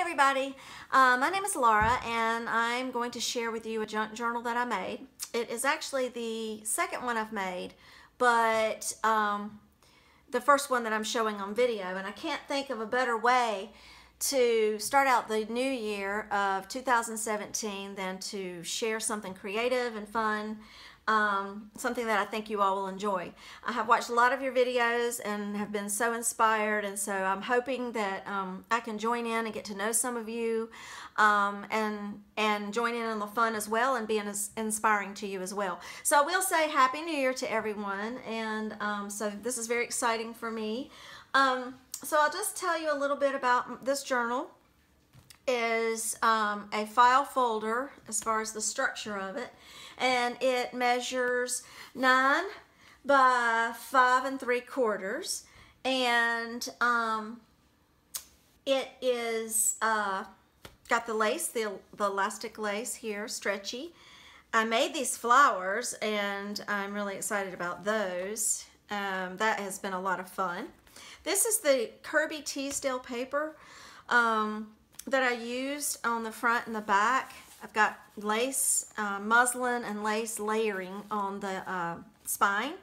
everybody, my name is Laura and I'm going to share with you a junk journal that I made. It is actually the second one I've made, but the first one that I'm showing on video, and I can't think of a better way to start out the new year of 2017 than to share something creative and fun, something that I think you all will enjoy. I have watched a lot of your videos and have been so inspired, and so I'm hoping that I can join in and get to know some of you and join in on the fun as well and be inspiring to you as well. So I will say Happy New Year to everyone, and so this is very exciting for me. So I'll just tell you a little bit about this journal. Is a file folder as far as the structure of it, and it measures 9 by 5 3/4, and it is got the lace, the elastic lace here, stretchy. I made these flowers and I'm really excited about those. That has been a lot of fun. This is the Kirby Teasdale paper that I used on the front and the back. I've got lace, muslin and lace layering on the spine,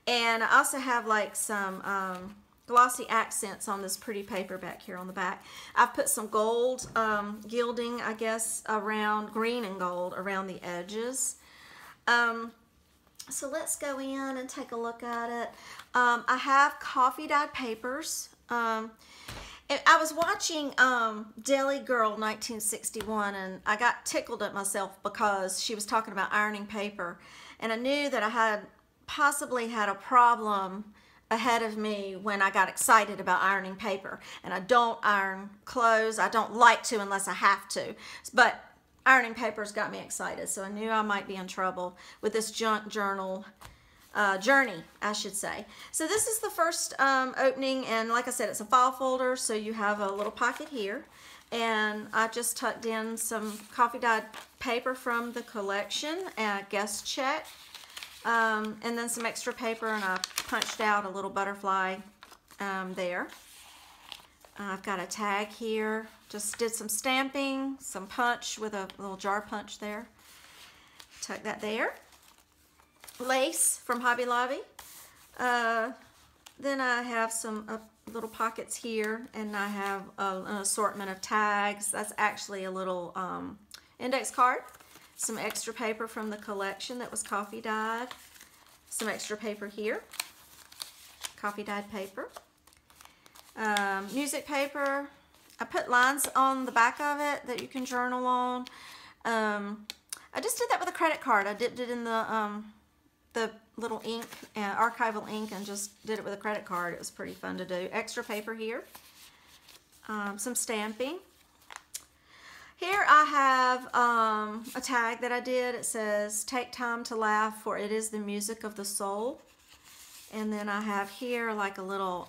and I also have like some glossy accents on this pretty paper back here on the back. I've put some gold gilding, I guess, around, green and gold around the edges. So let's go in and take a look at it. I have coffee dyed papers. I was watching Deli Girl 1961, and I got tickled at myself because she was talking about ironing paper, and I knew that I had possibly had a problem ahead of me when I got excited about ironing paper. And I don't iron clothes. I don't like to unless I have to, but ironing papers got me excited, so I knew I might be in trouble with this junk journal journey, I should say. So this is the first opening, and like I said, it's a file folder, so you have a little pocket here, and I just tucked in some coffee dyed paper from the collection, and a guest check, and then some extra paper, and I punched out a little butterfly there. I've got a tag here, just did some stamping, some punch with a little jar punch there. Tuck that there. Lace from Hobby Lobby. Then I have some little pockets here, and I have an assortment of tags. That's actually a little index card. Some extra paper from the collection that was coffee dyed. Some extra paper here. Coffee dyed paper. Music paper. I put lines on the back of it that you can journal on. I just did that with a credit card. I dipped it in the little ink, archival ink, and just did it with a credit card. It was pretty fun to do. Extra paper here. Some stamping. Here I have a tag that I did. It says, "Take time to laugh, for it is the music of the soul." And then I have here like a little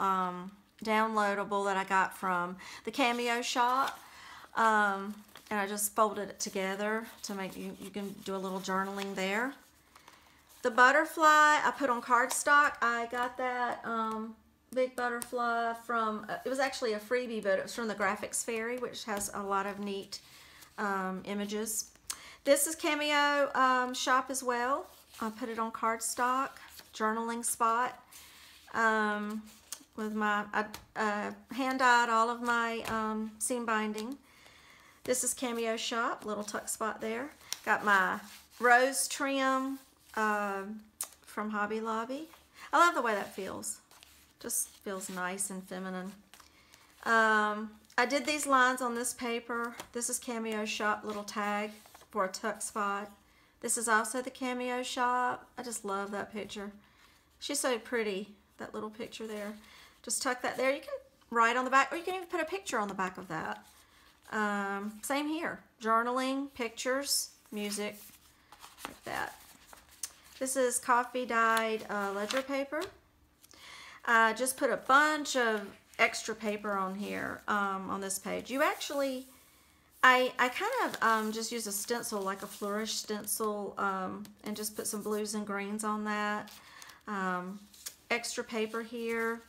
downloadable that I got from the Cameo shop. And I just folded it together to make you can do a little journaling there. The butterfly I put on cardstock. I got that big butterfly from, it was actually a freebie, but it was from the Graphics Fairy, which has a lot of neat images. This is Cameo shop as well. I put it on cardstock, journaling spot. With my, hand dyed all of my seam binding. This is Cameo shop, little tuck spot there. Got my rose trim from Hobby Lobby. I love the way that feels. Just feels nice and feminine. I did these lines on this paper. This is Cameo shop, little tag for a tuck spot. This is also the Cameo shop. I just love that picture. She's so pretty, that little picture there. Just tuck that there. You can write on the back, or you can even put a picture on the back of that. Same here. Journaling, pictures, music, like that. This is coffee dyed ledger paper. I just put a bunch of extra paper on here on this page. You actually, I kind of just use a stencil, like a flourish stencil, and just put some blues and greens on that. Extra paper here.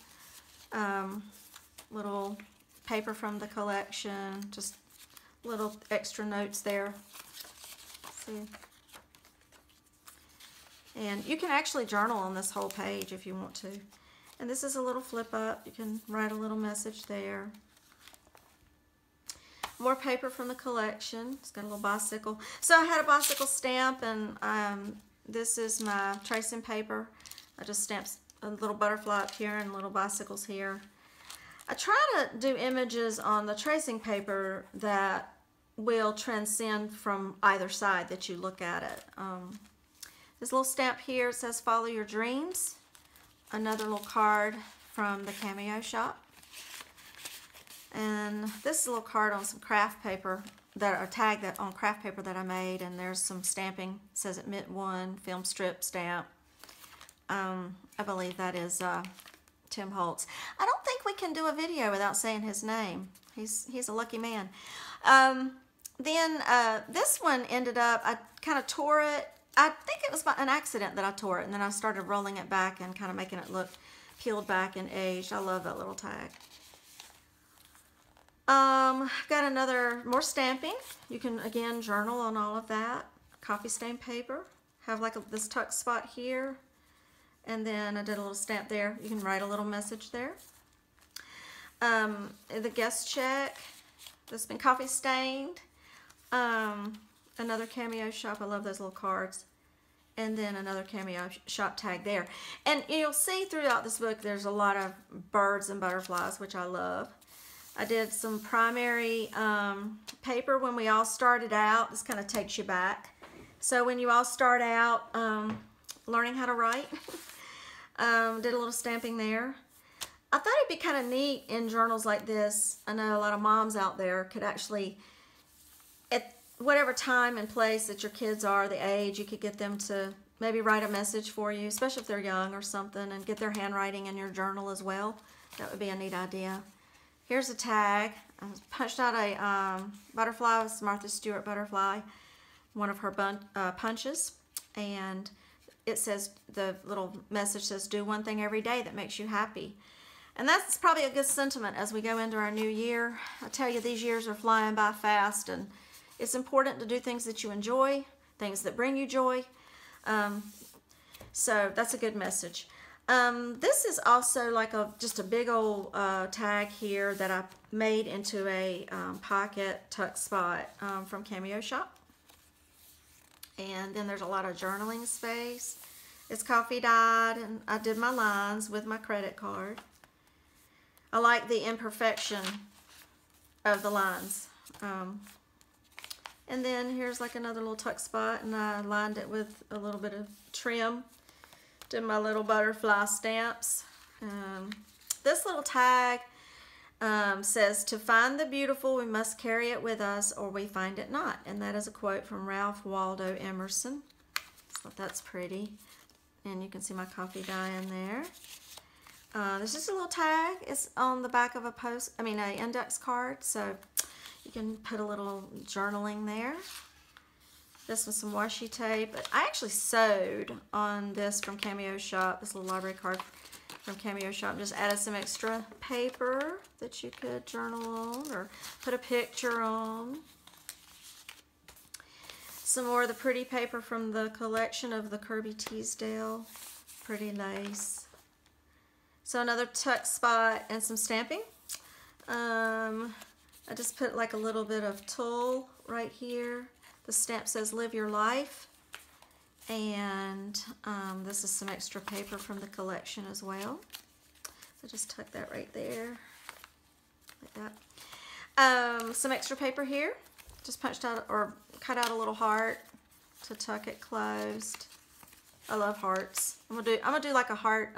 Little paper from the collection, just little extra notes there. See? And you can actually journal on this whole page if you want to. And this is a little flip up. You can write a little message there. More paper from the collection. It's got a little bicycle. So I had a bicycle stamp, and this is my tracing paper. I just stamped a little butterfly up here and little bicycles here. I try to do images on the tracing paper that will transcend from either side that you look at it. This little stamp here, it says follow your dreams. Another little card from the Cameo shop. And this is a little card on some craft paper, a tag that on craft paper that I made, and there's some stamping. It says Admit 1, film strip stamp. I believe that is Tim Holtz. I don't think we can do a video without saying his name. He's a lucky man. Then this one ended up, I kind of tore it. I think it was by an accident that I tore it, and then I started rolling it back and kind of making it look peeled back and aged. I love that little tag. Got more stamping. You can, again, journal on all of that. Coffee stain paper. Have like this tuck spot here. And then I did a little stamp there. You can write a little message there. The guest check. This has been coffee stained. Another Cameo shop. I love those little cards. And then another Cameo shop tag there. And you'll see throughout this book there's a lot of birds and butterflies, which I love. I did some primary paper when we all started out. This kind of takes you back. So when you all start out learning how to write, did a little stamping there. I thought it'd be kind of neat in journals like this. I know a lot of moms out there could actually, at whatever time and place that your kids are, the age, you could get them to maybe write a message for you, especially if they're young or something, and get their handwriting in your journal as well. That would be a neat idea. Here's a tag. I punched out a butterfly. It was Martha Stewart butterfly, one of her punches. And it says, the little message says, do one thing every day that makes you happy. And that's probably a good sentiment as we go into our new year. I tell you, these years are flying by fast, and it's important to do things that you enjoy, things that bring you joy. So that's a good message. This is also like just a big old tag here that I made into a pocket tuck spot from Cameo shop. And then there's a lot of journaling space. It's coffee dyed, and I did my lines with my credit card. I like the imperfection of the lines. And then here's like another little tuck spot, and I lined it with a little bit of trim. Did my little butterfly stamps. This little tag says, to find the beautiful, we must carry it with us or we find it not. And that is a quote from Ralph Waldo Emerson. So that's pretty. And you can see my coffee dye in there. There's just a little tag. It's on the back of an index card. So you can put a little journaling there. This was some washi tape. I actually sewed on this from Cameo shop, this little library card from Cameo shop. Just added some extra paper that you could journal on or put a picture on. Some more of the pretty paper from the collection of the Kirby Teasdale. Pretty lace. So another tuck spot and some stamping. I just put like a little bit of tulle right here. The stamp says live your life, and this is some extra paper from the collection as well. So just tuck that right there, like that. Some extra paper here. Just punched out or cut out a little heart to tuck it closed. I love hearts. I'm gonna do like a heart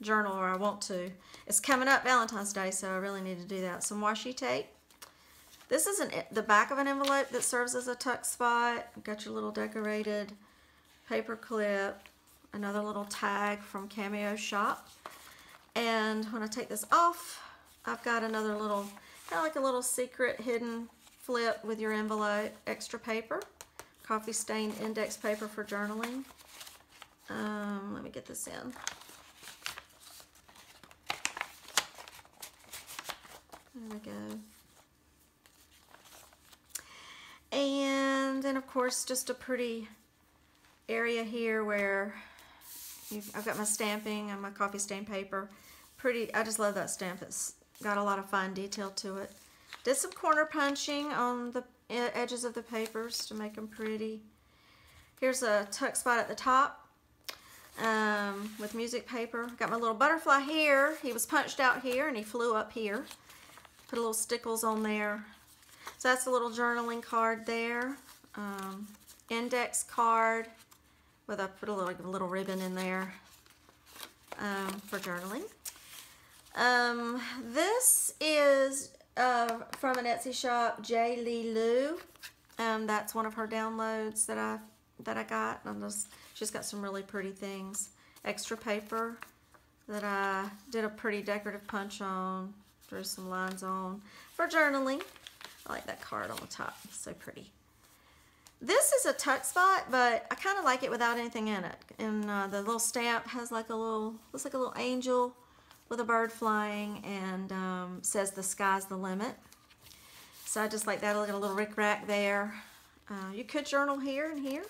journal, or I want to. It's coming up Valentine's Day, so I really need to do that. Some washi tape. This is the back of an envelope that serves as a tuck spot. Got your little decorated paper clip. Another little tag from Cameo shop. And when I take this off, I've got another little, kind of like a little secret hidden flip with your envelope. Extra paper. Coffee stained index paper for journaling. Let me get this in. There we go. And then of course just a pretty area here where I've got my stamping and my coffee stain paper. Pretty, I just love that stamp. It's got a lot of fine detail to it. Did some corner punching on the edges of the papers to make them pretty. Here's a tuck spot at the top with music paper. Got my little butterfly here. He was punched out here and he flew up here. Put a little stickles on there. So that's a little journaling card there. Index card with put a little ribbon in there for journaling. This is from an Etsy shop, J. Lee Lou. That's one of her downloads that I got. She's got some really pretty things. Extra paper that I did a pretty decorative punch on. Drew some lines on for journaling. I like that card on the top. It's so pretty. This is a tuck spot, but I kind of like it without anything in it. And the little stamp has like a little, looks like a little angel with a bird flying, and says the sky's the limit. So I just like that. I got a little rick-rack there. You could journal here and here,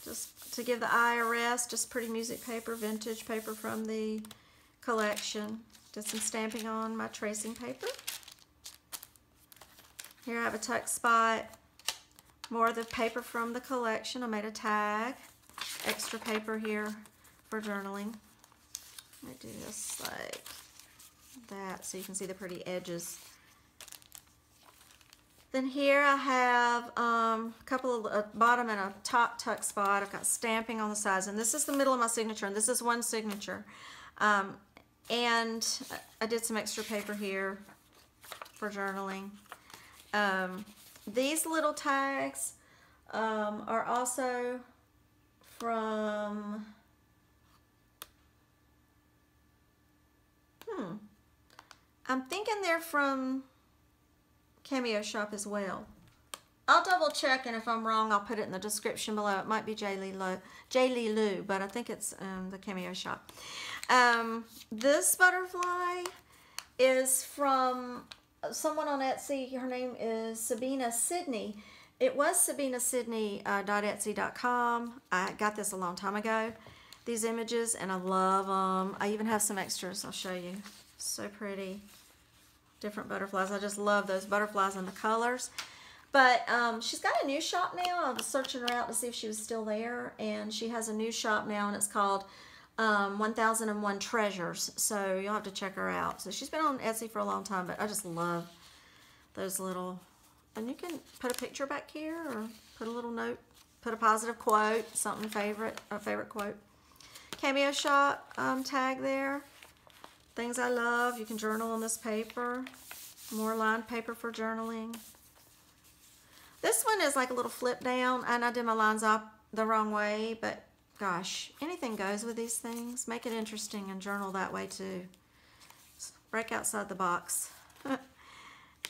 just to give the eye a rest. Just pretty music paper, vintage paper from the collection. Did some stamping on my tracing paper. Here I have a tuck spot. More of the paper from the collection. I made a tag. Extra paper here for journaling. I do this like that so you can see the pretty edges. Then here I have a couple of a bottom and a top tuck spot. I've got stamping on the sides, and this is the middle of my signature, and this is one signature. And I did some extra paper here for journaling. These little tags are also from I'm thinking they're from Cameo Shop as well. I'll double check, and if I'm wrong, I'll put it in the description below. It might be J. Lee Lou, but I think it's the Cameo Shop. This butterfly is from someone on Etsy. Her name is Sabina Sidney. It was sabinasidney.etsy.com. I got this a long time ago, these images, and I love them. I even have some extras. I'll show you. So pretty. Different butterflies. I just love those butterflies and the colors. But she's got a new shop now. I was searching her out to see if she was still there, and she has a new shop now, and it's called 1001 Treasures. So you'll have to check her out. So she's been on Etsy for a long time, but I just love those little, and you can put a picture back here or put a little note, put a positive quote, something a favorite quote. Cameo Shop tag there. Things I love. You can journal on this paper. More lined paper for journaling. This one is like a little flip down, and I did my lines up the wrong way, but gosh, anything goes with these things. Make it interesting and journal that way too. Break outside the box.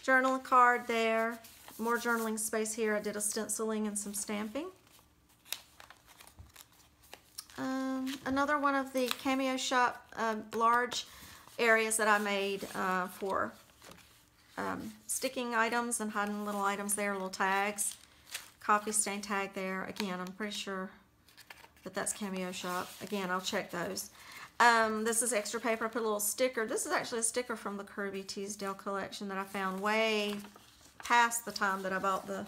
Journal card there. More journaling space here. I did a stenciling and some stamping. Another one of the Cameo Shop large areas that I made for sticking items and hiding little items there, little tags. Coffee stain tag there. Again, I'm pretty sure that that's Cameo Shop. Again, I'll check those. This is extra paper. I put a little sticker. This is actually a sticker from the Kirby Teasdale collection that I found way past the time that I bought the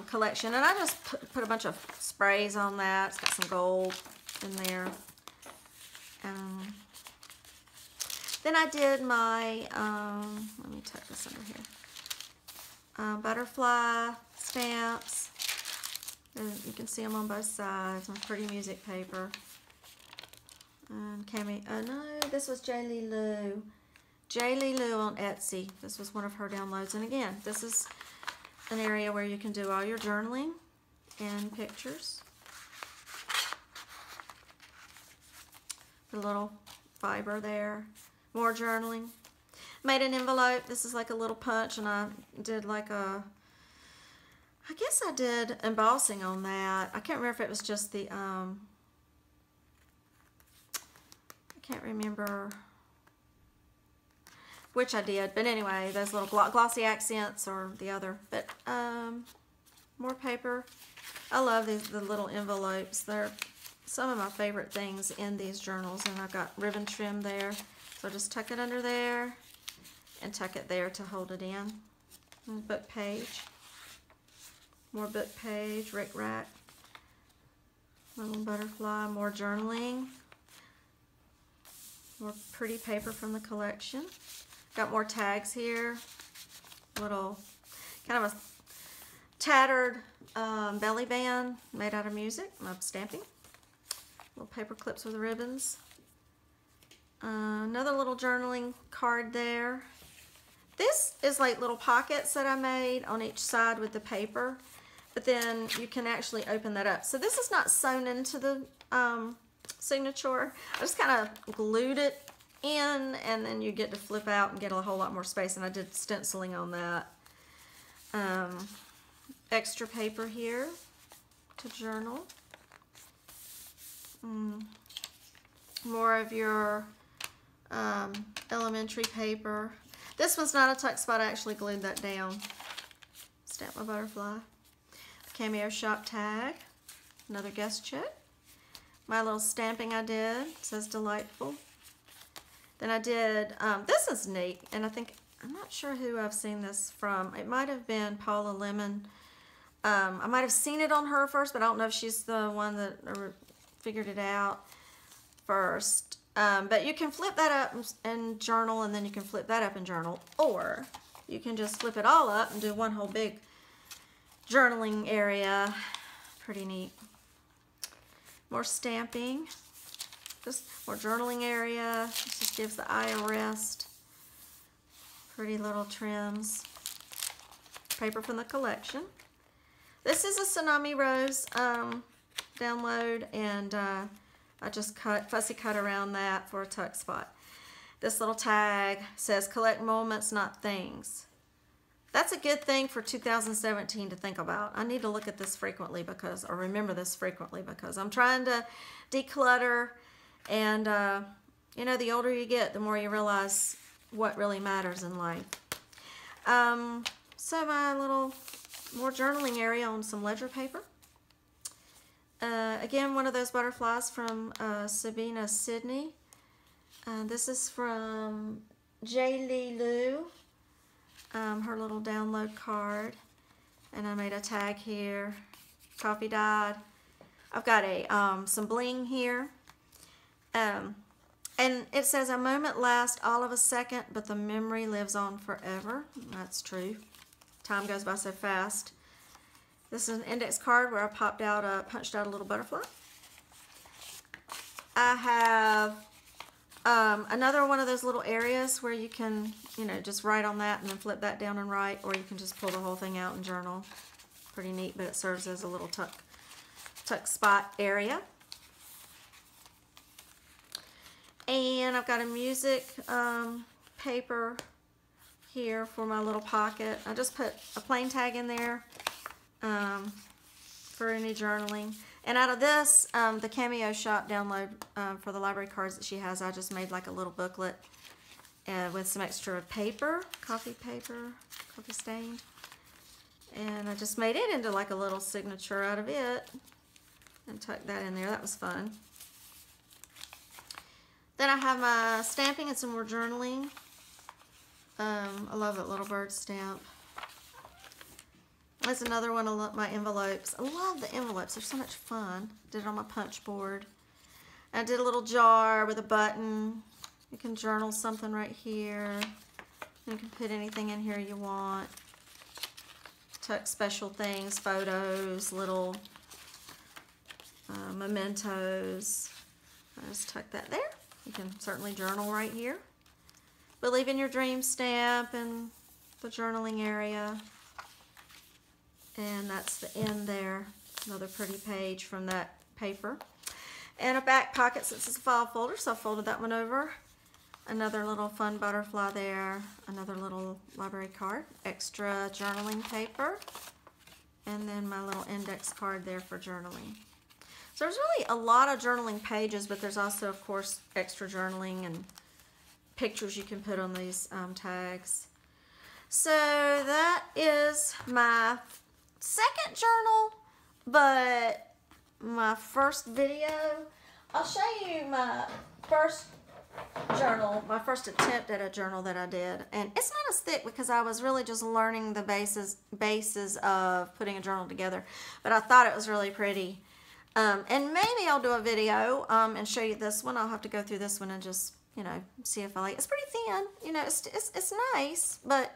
collection. And I just put a bunch of sprays on that. It's got some gold in there. Then I did my, let me tuck this under here, butterfly stamps. And you can see them on both sides. My pretty music paper. And Cameo, oh no, this was J. Lee Lou. J. Lee Lou on Etsy. This was one of her downloads. And again, this is an area where you can do all your journaling and pictures. A little fiber there. More journaling. Made an envelope. This is like a little punch, and I did like a, I guess I did embossing on that. I can't remember if it was just the, I can't remember. which I did. But anyway, those little glossy accents or the other. But more paper. I love the little envelopes. They're some of my favorite things in these journals. And I've got ribbon trim there. So just tuck it under there and tuck it there to hold it in. And book page. More book page, Rick Rack. Little butterfly, more journaling. More pretty paper from the collection. Got more tags here. Little, kind of a tattered belly band made out of music. I'm stamping. Little paper clips with ribbons. Another little journaling card there. This is like little pockets that I made on each side with the paper. But then you can actually open that up. So this is not sewn into the signature. I just kind of glued it in, and then you get to flip out and get a whole lot more space. And I did stenciling on that. Extra paper here to journal. More of your elementary paper. This one's not a tuck spot. I actually glued that down. Stamp my butterfly. Cameo shop tag. Another guest check. My little stamping I did. It says delightful. Then I did, this is neat, and I'm not sure who I've seen this from. It might have been Paula Lemon. I might have seen it on her first, but I don't know if she's the one that figured it out first. But you can flip that up and journal, and then you can flip that up and journal. Or you can just flip it all up and do one whole big journaling area. Pretty neat. More stamping. Just more journaling area. This just gives the eye a rest. Pretty little trims. Paper from the collection. This is a Tsunami Rose download, and I just fussy cut around that for a tuck spot. This little tag says collect moments, not things. That's a good thing for 2017 to think about. I need to look at this frequently or remember this frequently, because I'm trying to declutter, and you know, the older you get, the more you realize what really matters in life. So my little more journaling area on some ledger paper. Again, one of those butterflies from Sabina Sydney. This is from J. Lee Lou. Her little download card. And I made a tag here. Coffee dyed. I've got some bling here. And it says, a moment lasts all of a second, but the memory lives on forever. That's true. Time goes by so fast. This is an index card where I punched out a little butterfly. I have another one of those little areas where you can, just write on that and then flip that down and write, or you can just pull the whole thing out and journal. Pretty neat, but it serves as a little tuck spot area. And I've got a music paper here for my little pocket. I just put a plain tag in there for any journaling. And out of this, the Cameo Shop download for the library cards that she has, I just made like a little booklet with some extra paper, coffee stained. And I just made it into like a little signature out of it and tucked that in there. That was fun. Then I have my stamping and some more journaling. I love that little bird stamp. That's another one of my envelopes. I love the envelopes. They're so much fun. Did it on my punch board. I did a little jar with a button. You can journal something right here. You can put anything in here you want. Tuck special things, photos, little mementos. I just tuck that there. You can certainly journal right here. Believe in Your Dreams stamp and the journaling area. And that's the end there. Another pretty page from that paper. And a back pocket since it's a file folder, so I folded that one over. Another little fun butterfly there. Another little library card. Extra journaling paper. And then my little index card there for journaling. So there's really a lot of journaling pages, but there's also, of course, extra journaling and pictures you can put on these tags. So that is my second journal, but my first video. I'll show you my first journal, my first attempt at a journal that I did. And it's not as thick because I was really just learning the bases of putting a journal together. But I thought it was really pretty. And maybe I'll do a video and show you this one. I'll have to go through this one and just, you know, see if I like it. It's pretty thin. You know, it's nice, but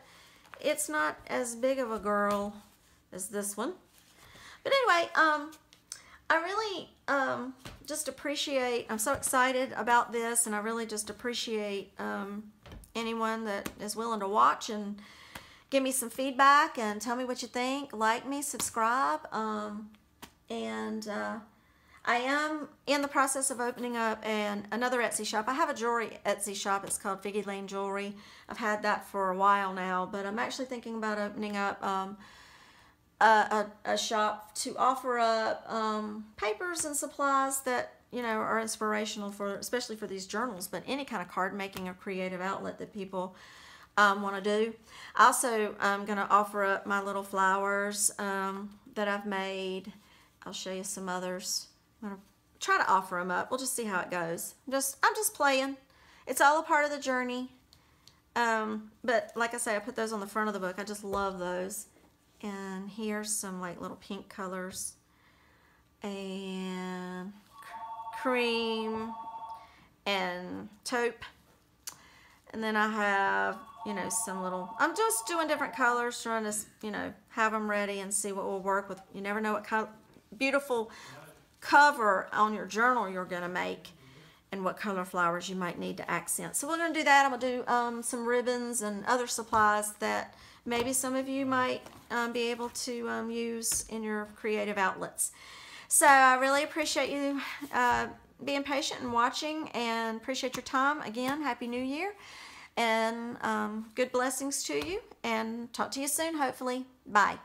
it's not as big of a girl as this one. But anyway, I really just appreciate, I'm so excited about this, and I really just appreciate anyone that is willing to watch and give me some feedback and tell me what you think. Like me, subscribe, and I am in the process of opening up another Etsy shop. I have a jewelry Etsy shop. It's called Figgy Lane Jewelry. I've had that for a while now, but I'm actually thinking about opening up a shop to offer up papers and supplies that, you know, are inspirational for, especially for these journals, but any kind of card making or creative outlet that people want to do. Also, I'm going to offer up my little flowers that I've made. I'll show you some others. I'm going to try to offer them up. We'll just see how it goes. I'm just playing. It's all a part of the journey. But like I say, I put those on the front of the book. I just love those. And here's some like little pink colors and cream and taupe. And then I have, you know, some little, I'm just doing different colors, trying to, you know, have them ready and see what will work with. You never know what kind of beautiful cover on your journal you're going to make and what color flowers you might need to accent. So we're going to do that. I'm going to do some ribbons and other supplies that maybe some of you might be able to use in your creative outlets. So I really appreciate you being patient and watching, and appreciate your time. Again, Happy New Year, and good blessings to you, and talk to you soon, hopefully. Bye.